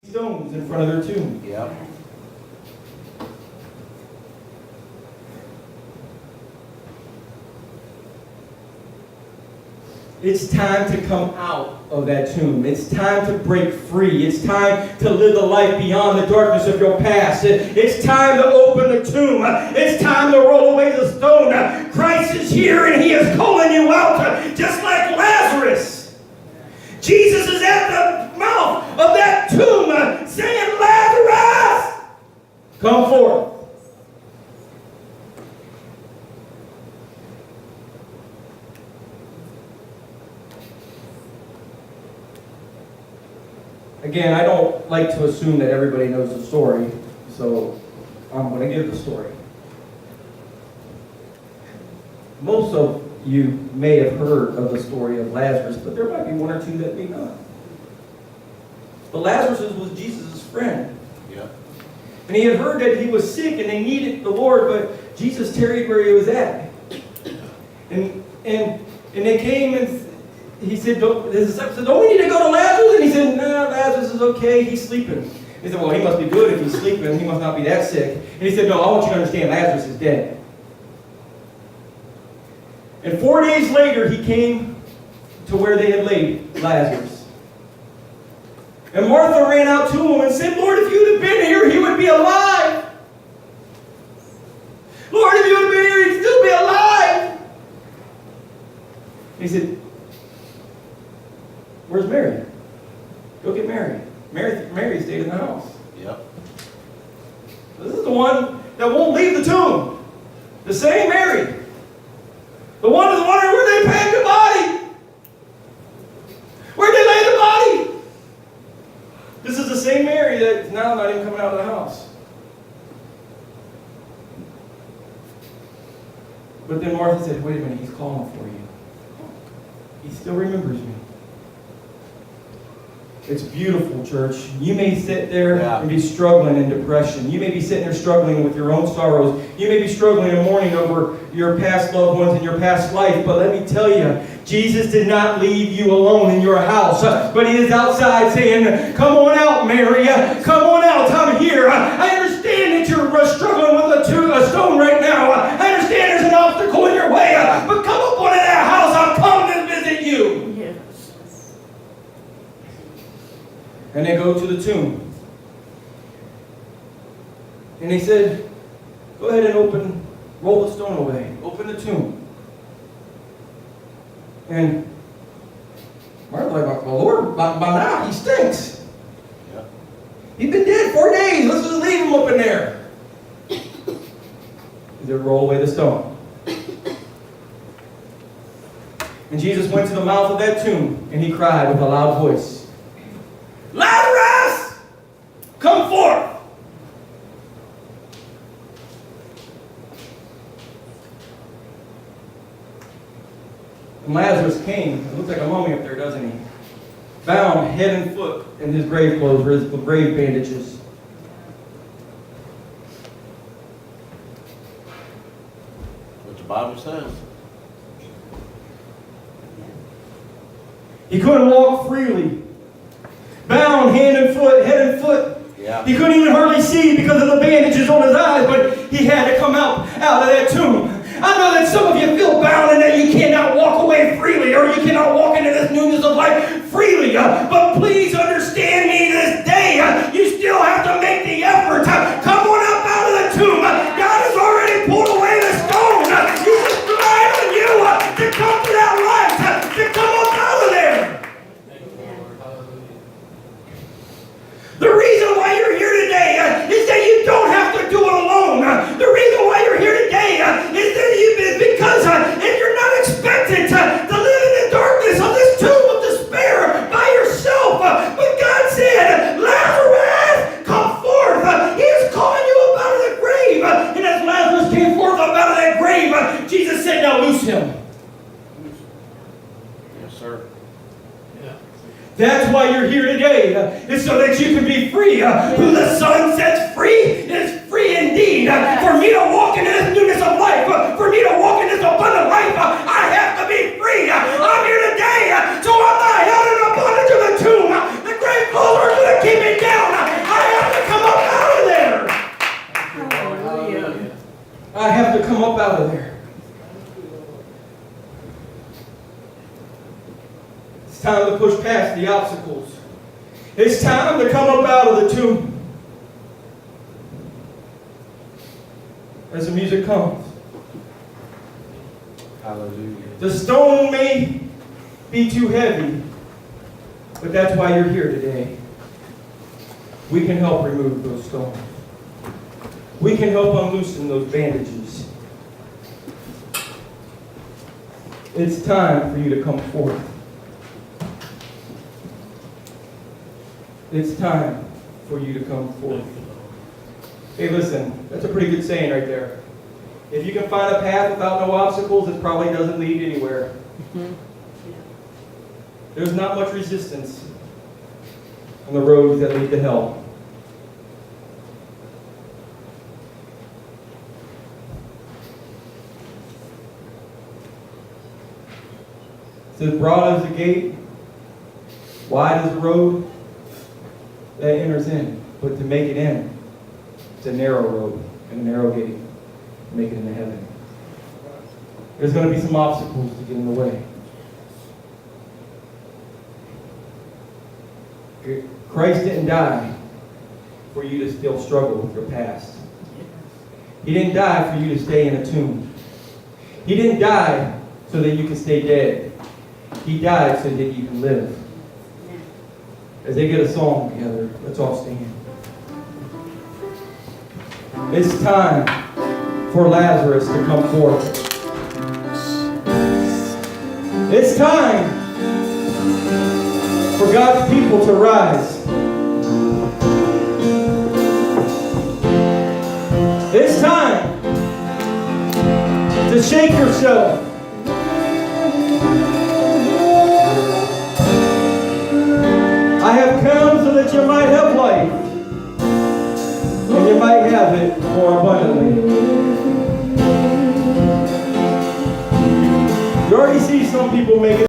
stones in front of their tomb. Yep. It's time to come out of that tomb. It's time to break free. It's time to live the life beyond the darkness of your past. It's time to open the tomb. It's time to roll away the stone. Christ is here and He is calling you out, just like Lazarus. Jesus is at the mouth of that tomb saying, Lazarus, come forth. Again, I don't like to assume that everybody knows the story, so I'm going to give the story. Most of you may have heard of the story of Lazarus, but there might be one or two that may not. But Lazarus was Jesus' friend. Yeah. And he had heard that he was sick and they needed the Lord, but Jesus tarried where he was at. And they came and he said, his disciples said, don't we need to go to Lazarus? And he said, no, Lazarus is okay, he's sleeping. He said, well, he must be good if he's sleeping, he must not be that sick. And he said, no, I want you to understand, Lazarus is dead. And 4 days later, he came to where they had laid Lazarus. And Martha ran out to him and said, Lord, if you'd have been here, he would be alive. Lord, if you would have been here, he'd still be alive. He said, where's Mary? Go get Mary. Mary stayed in the house. Yep. This is the one that won't leave the tomb. The same Mary. The one who's wondering where they packed the body. Where'd they lay the body? This is the same Mary that's now not even coming out of the house. But then Martha said, wait a minute, he's calling for you. He still remembers me. It's beautiful, church. You may sit there and be struggling in depression. You may be sitting there struggling with your own sorrows. You may be struggling and mourning over your past loved ones and your past life. But let me tell you, Jesus did not leave you alone in your house. But He is outside saying, come on out, Mary. Come on out. I'm here. I understand that you're struggling with a stone right now. I understand there's an obstacle in your way. But come up on in that house. I'm coming to visit you. And they go to the tomb. And they said, go ahead and roll the stone away. Open the tomb. And Martha's like, well, Lord, by now he stinks. Yeah. He's been dead 4 days. Let's just leave him up in there. He said, roll away the stone. And Jesus went to the mouth of that tomb and he cried with a loud voice, Lazarus, come forth. And Lazarus came. It looks like a mummy up there, doesn't he? Bound head and foot in his grave clothes, or his grave bandages. What the Bible says. He couldn't walk freely. Bound head and foot. Yeah. He couldn't even hardly see because of the bandages on his eyes, but he had to come out of that tomb. I know that some of you feel bound and that you cannot walk away freely, or you cannot walk into this newness of life freely. But please understand me this day. You still have to make the effort. Come on up out of the tomb. God has already pulled away the stone. He's just relying on you to come to that light, to come up out of there. The reason why you're here today is that you don't have to do it alone. The reason why you're here today is because if you're not expected to live in the darkness of this tomb of despair by yourself, but God said, Lazarus, come forth. He is calling you up out of the grave. And as Lazarus came forth up out of that grave, Jesus said, now loose him. Yes, sir. That's why you're here today, is so that you can be free. Who the Son sets free is free indeed. For me to walk into this newness of life, for me to walk in this abundant life, I have to be free. I'm here today, so I'm not held in the bondage of the tomb. The grave clothes are going to keep me down. out of there. It's time to push past the obstacles. It's time to come up out of the tomb. As the music comes. Hallelujah. The stone may be too heavy, but that's why you're here today. We can help remove those stones. We can help unloosen those bandages. It's time for you to come forth. It's time for you to come forth. Hey, listen, that's a pretty good saying right there. If you can find a path without no obstacles, it probably doesn't lead anywhere. There's not much resistance on the roads that lead to hell. It says, broad is the gate, wide is the road that enters in. But to make it in, it's a narrow road and a narrow gate to make it into heaven. There's going to be some obstacles to get in the way. Christ didn't die for you to still struggle with your past. He didn't die for you to stay in a tomb. He didn't die so that you can stay dead. He died so that you can live. As they get a song together, let's all stand. It's time for Lazarus to come forth. It's time for God's people to rise. It's time to shake yourself. I have come so that you might have life, and you might have it more abundantly. You already see some people make it.